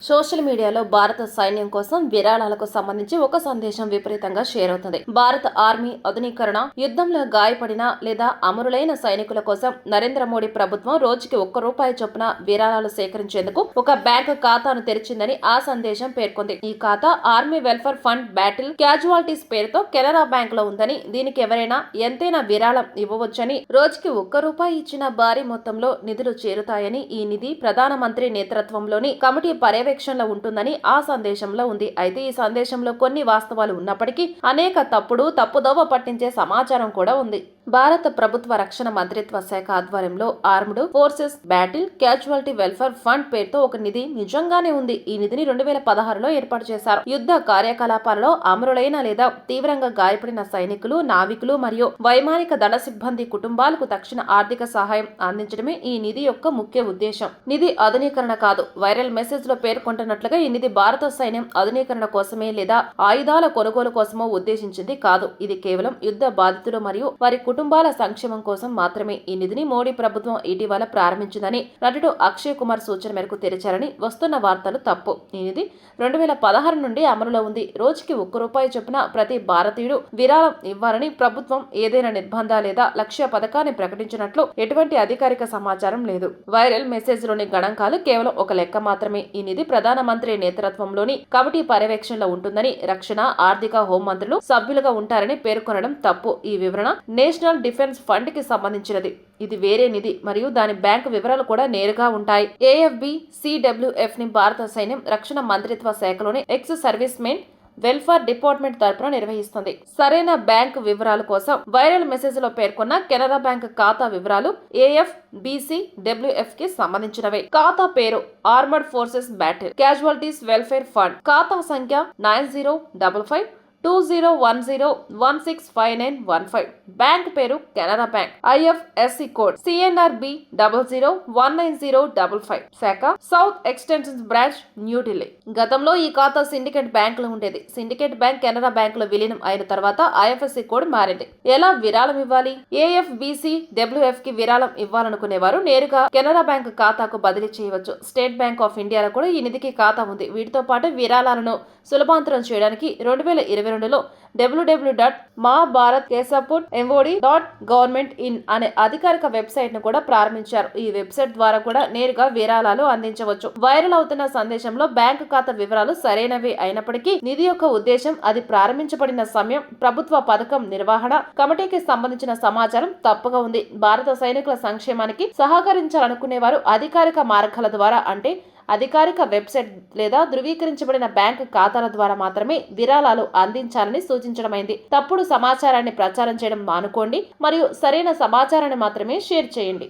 Social మీడియాలో భారత సైన్యం కోసం విరాళాలకు సంబంధించి ఒక సందేశం విపరీతంగా షేర్ అవుతుంది. భారత ఆర్మీ ఆధునీకరణ, యుద్ధంలో గాయపడిన లేదా అమరులైన సైనికుల కోసం నరేంద్ర మోడీ ప్రభుత్వం రోజుకి ₹1 చొప్పున విరాళాలు సేకరించేందుకు ఒక బ్యాంకు ఖాతాను తెరిచిందని ఆ సందేశం పేర్కొంది. ఈ ఖాతా army welfare fund battle casualties పేరుతో కెనరా బ్యాంక్ లో ఉందని, దీనికి ఎవరైనా ఎంతైనా విరాళం ఇవ్వవచ్చని, రోజుకి ₹1 ఇచ్చిన భారీ మొత్తంలో నిధులు చేరుతాయని, ఈ నిధి ప్రధానమంత్రి నేతృత్వంలోని కమిటీ పర్యవేక్షణలో ఉంటుందని ఆ సందేశంలో ఉంది. అయితే ఈ సందేశంలో కొన్ని వాస్తవాలు ఉన్నప్పటికీ అనేక తప్పుదోవ పట్టించే సమాచారం కూడా ఉంది. భారత ప్రభుత్వ రక్షణ మంత్రిత్వ శాఖ ఆధ్వర్యంలో armed forces battle casualty welfare fund పేరుతో ఒక నిధి నిజంగానే ఉంది. ఈ నిధిని 2016లో ఏర్పాటు చేశారు. యుద్ధ కార్యకలాపాలలో అమరులైన లేదా తీవ్రంగా గాయపడిన సైనికులు, నావికులు మరియు వైమానిక దళ సిబ్బంది కుటుంబాలకు తక్షణ ఆర్థిక సహాయం అందించడమే ఈ నిధి యొక్క ముఖ్య ఉద్దేశం. నిధి ఆధునీకరణ కాదు. వైరల్ మెసేజ్ లో పేర్కొంటున్నట్లుగా ఈ నిధి భారత సైన్యం ఆధునీకరణ కోసమే లేదా ఆయుధాల కొనుగోలు కోసమో ఉద్దేశించింది కాదు. ఇది కేవలం యుద్ధ బాధితులు మరియు వారి కుటుంబాల సంక్షేమం కోసం మాత్రమే. ఈ నిధిని మోడీ ప్రభుత్వం ఇటీవల ప్రారంభించిందని నటుడు అక్షయ్ కుమార్ సూచన మేరకు తెరిచారని వస్తున్న వార్తలు తప్పు. ఈ నిధి 2016 నుండి అమలులో ఉంది. రోజుకి ₹1 చొప్పున ప్రతి భారతీయుడు విరాళం ఇవ్వాలని ప్రభుత్వం ఏదైనా నిర్బంధ లేదా లక్ష్య పథకాన్ని ప్రకటించినట్లు ఎటువంటి అధికారిక సమాచారం లేదు. వైరల్ మెసేజ్ లోని గణాంకాలు కేవలం ఒక లెక్క మాత్రమే. ఈ నిధి ప్రధానమంత్రి నేతృత్వంలోని కమిటీ పర్యవేక్షణలో ఉంటుందని, రక్షణ, ఆర్థిక, హోంమంత్రులు సభ్యులుగా ఉంటారని పేర్కొనడం తప్పు. ఈ వివరణ నేషనల్ డిఫెన్స్ ఫండ్ కి సంబంధించినది. ఇది వేరే నిధి మరియు దాని బ్యాంకు వివరాలు కూడా నేరుగా ఉంటాయి. ఏఎఫ్బి సిడబ్ల్యూఎఫ్ ని భారత సైన్యం రక్షణ మంత్రిత్వ శాఖలోని ex servicemen welfare department తరపున నిర్వహిస్తుంది. సరైన బ్యాంకు వివరాల కోసం వైరల్ మెసేజ్ లో పేర్కొన్న కెనరా బ్యాంక్ ఖాతా వివరాలు AFBCWF కి సంబంధించినవే. ఖాతా పేరు armoured forces battle casualties welfare fund. ఖాతా సంఖ్య 90552010165915. బ్యాంక్ పేరు Canara bank. IFSC code CNRB 001905. శాఖ సౌత్ ఎక్స్టెన్షన్ బ్రాంచ్, న్యూఢిల్లీ. గతంలో ఈ ఖాతా సిండికేట్ బ్యాంక్ లో ఉండేది. సిండికేట్ బ్యాంక్ కెనరా బ్యాంక్ లో విలీనం అయిన తర్వాత IFSC కోడ్ మారింది. ఎలా విరాళం ఇవ్వాలి? AFBCWF కి విరాళం ఇవ్వాలనుకునేవారు నేరుగా కెనరా బ్యాంక్ ఖాతాకు బదిలీ చేయవచ్చు. స్టేట్ బ్యాంక్ ఆఫ్ ఇండియాలో కూడా ఈ నిధికి ఖాతా ఉంది. వీటితో పాటు విరాళాలను సులభాంతరం చేయడానికి 2022లో www.mahabharatkesapport.mod.government.in అనే అధికారిక వెబ్సైట్ ను కూడా ప్రారంభించారు. ఈ వెబ్సైట్ ద్వారా కూడా నేరుగా విరాళాలు అందించవచ్చు. వైరల్ అవుతున్న సందేశంలో బ్యాంకు ఖాతా వివరాలు సరైనవే అయినప్పటికీ నిధి యొక్క ఉద్దేశం, అది ప్రారంభించబడిన సమయం, ప్రభుత్వ పథకం నిర్వహణ కమిటీకి సంబంధించిన సమాచారం తప్పుగా ఉంది. భారత సైనికుల సంక్షేమానికి సహకరించాలనుకునేవారు అధికారిక మార్గాల ద్వారా, అంటే అధికారిక వెబ్సైట్ లేదా ధృవీకరించబడిన బ్యాంకు ఖాతాల ద్వారా మాత్రమే విరాళాలు అందించాలని సూచించడమైంది. తప్పుడు సమాచారాన్ని ప్రచారం చేయడం మానుకోండి మరియు సరైన సమాచారాన్ని మాత్రమే షేర్ చేయండి.